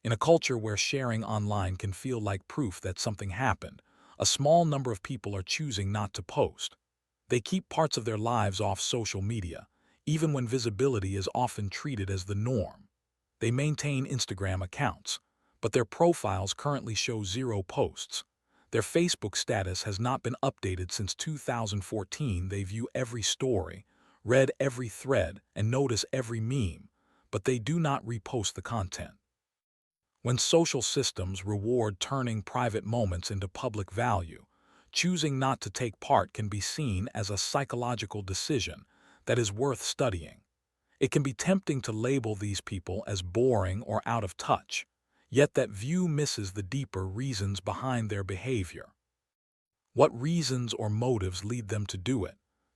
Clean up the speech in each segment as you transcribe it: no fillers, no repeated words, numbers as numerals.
In a culture where sharing online can feel like proof that something happened, a small number of people are choosing not to post. They keep parts of their lives off social media, even when visibility is often treated as the norm. They maintain Instagram accounts, but their profiles currently show zero posts. Their Facebook status has not been updated since 2014. They view every story, read every thread, and notice every meme, but they do not repost the content. When social systems reward turning private moments into public value, choosing not to take part can be seen as a psychological decision that is worth studying. It can be tempting to label these people as boring or out of touch, yet that view misses the deeper reasons behind their behavior. What reasons or motives lead them to do it?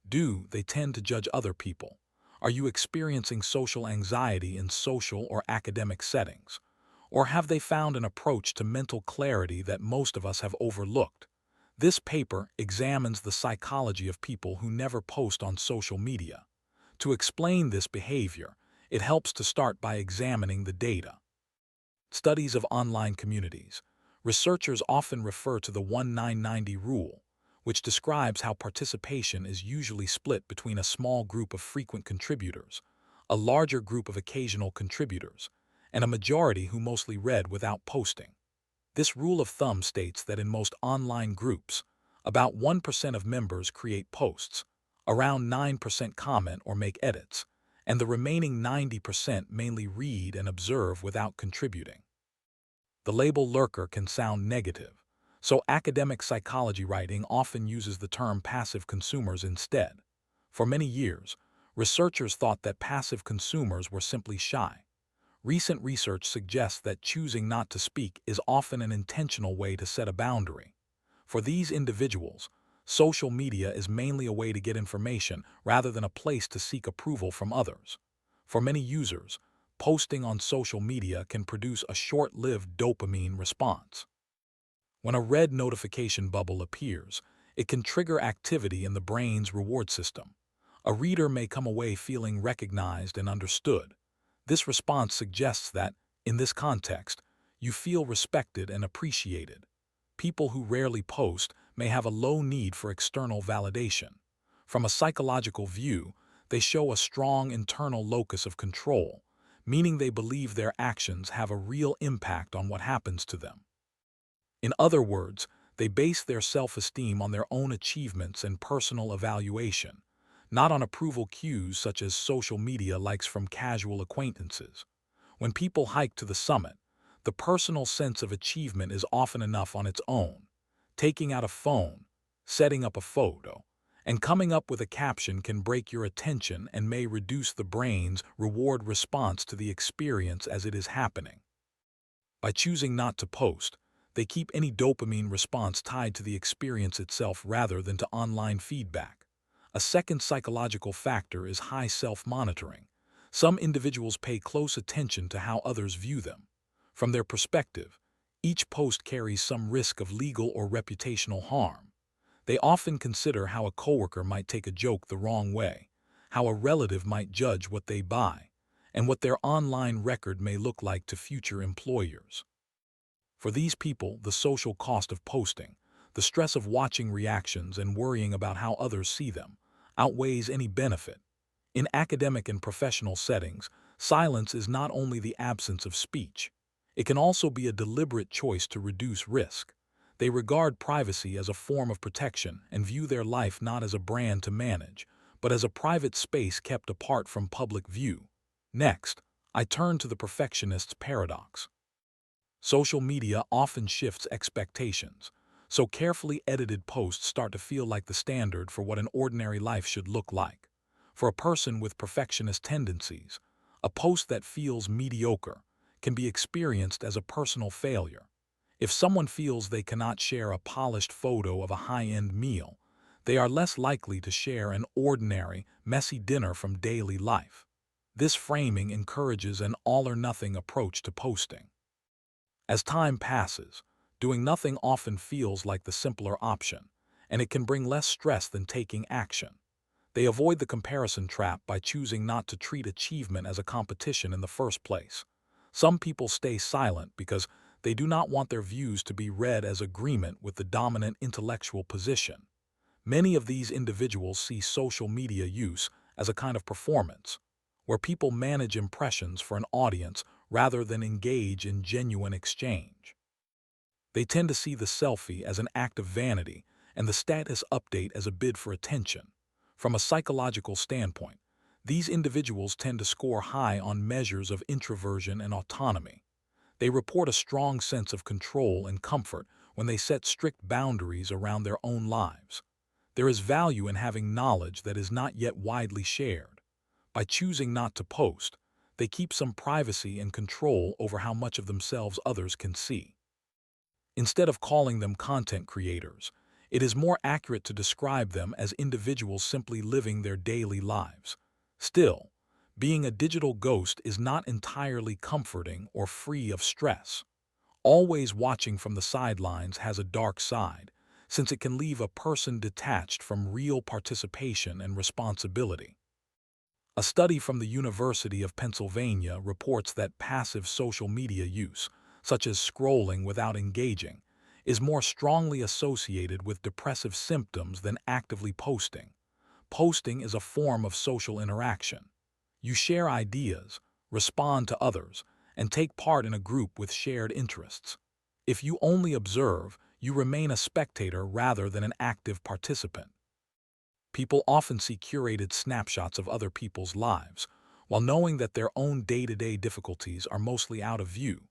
Do they tend to judge other people? Are you experiencing social anxiety in social or academic settings? Or have they found an approach to mental clarity that most of us have overlooked? This paper examines the psychology of people who never post on social media. To explain this behavior, it helps to start by examining the data. Studies of online communities. Researchers often refer to the 1-9-90 rule, which describes how participation is usually split between a small group of frequent contributors, a larger group of occasional contributors, and a majority who mostly read without posting. This rule of thumb states that in most online groups, about 1% of members create posts, around 9% comment or make edits, and the remaining 90% mainly read and observe without contributing. The label lurker can sound negative, so academic psychology writing often uses the term passive consumers instead. For many years, researchers thought that passive consumers were simply shy. Recent research suggests that choosing not to speak is often an intentional way to set a boundary. For these individuals, social media is mainly a way to get information rather than a place to seek approval from others. For many users, posting on social media can produce a short-lived dopamine response. When a red notification bubble appears, it can trigger activity in the brain's reward system. A reader may come away feeling recognized and understood. This response suggests that, in this context, you feel respected and appreciated. People who rarely post may have a low need for external validation. From a psychological view, they show a strong internal locus of control, meaning they believe their actions have a real impact on what happens to them. In other words, they base their self-esteem on their own achievements and personal evaluation, not on approval cues such as social media likes from casual acquaintances. When people hike to the summit, the personal sense of achievement is often enough on its own. Taking out a phone, setting up a photo, and coming up with a caption can break your attention and may reduce the brain's reward response to the experience as it is happening. By choosing not to post, they keep any dopamine response tied to the experience itself rather than to online feedback. A second psychological factor is high self-monitoring. Some individuals pay close attention to how others view them. From their perspective, each post carries some risk of legal or reputational harm. They often consider how a coworker might take a joke the wrong way, how a relative might judge what they buy, and what their online record may look like to future employers. For these people, the social cost of posting, the stress of watching reactions and worrying about how others see them, outweighs any benefit. In academic and professional settings, silence is not only the absence of speech. It can also be a deliberate choice to reduce risk. They regard privacy as a form of protection and view their life not as a brand to manage, but as a private space kept apart from public view. Next, I turn to the perfectionist's paradox. Social media often shifts expectations, so carefully edited posts start to feel like the standard for what an ordinary life should look like. For a person with perfectionist tendencies, a post that feels mediocre can be experienced as a personal failure. If someone feels they cannot share a polished photo of a high-end meal, they are less likely to share an ordinary, messy dinner from daily life. This framing encourages an all-or-nothing approach to posting. As time passes, doing nothing often feels like the simpler option, and it can bring less stress than taking action. They avoid the comparison trap by choosing not to treat achievement as a competition in the first place. Some people stay silent because they do not want their views to be read as agreement with the dominant intellectual position. Many of these individuals see social media use as a kind of performance, where people manage impressions for an audience rather than engage in genuine exchange. They tend to see the selfie as an act of vanity and the status update as a bid for attention. From a psychological standpoint, these individuals tend to score high on measures of introversion and autonomy. They report a strong sense of control and comfort when they set strict boundaries around their own lives. There is value in having knowledge that is not yet widely shared. By choosing not to post, they keep some privacy and control over how much of themselves others can see. Instead of calling them content creators, it is more accurate to describe them as individuals simply living their daily lives. Still, being a digital ghost is not entirely comforting or free of stress. Always watching from the sidelines has a dark side, since it can leave a person detached from real participation and responsibility. A study from the University of Pennsylvania reports that passive social media use, such as scrolling without engaging, is more strongly associated with depressive symptoms than actively posting. Posting is a form of social interaction. You share ideas, respond to others, and take part in a group with shared interests. If you only observe, you remain a spectator rather than an active participant. People often see curated snapshots of other people's lives, while knowing that their own day-to-day difficulties are mostly out of view.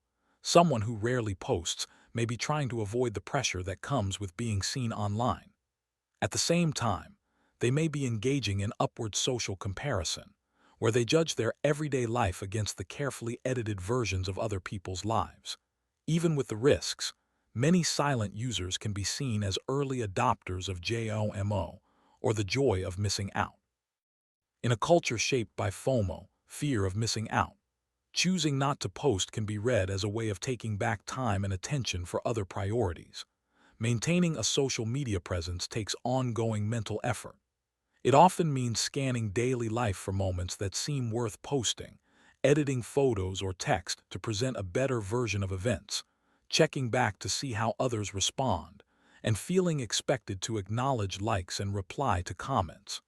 Someone who rarely posts may be trying to avoid the pressure that comes with being seen online. At the same time, they may be engaging in upward social comparison, where they judge their everyday life against the carefully edited versions of other people's lives. Even with the risks, many silent users can be seen as early adopters of JOMO, or the joy of missing out. In a culture shaped by FOMO, fear of missing out, choosing not to post can be read as a way of taking back time and attention for other priorities. Maintaining a social media presence takes ongoing mental effort. It often means scanning daily life for moments that seem worth posting, editing photos or text to present a better version of events, checking back to see how others respond, and feeling expected to acknowledge likes and reply to comments.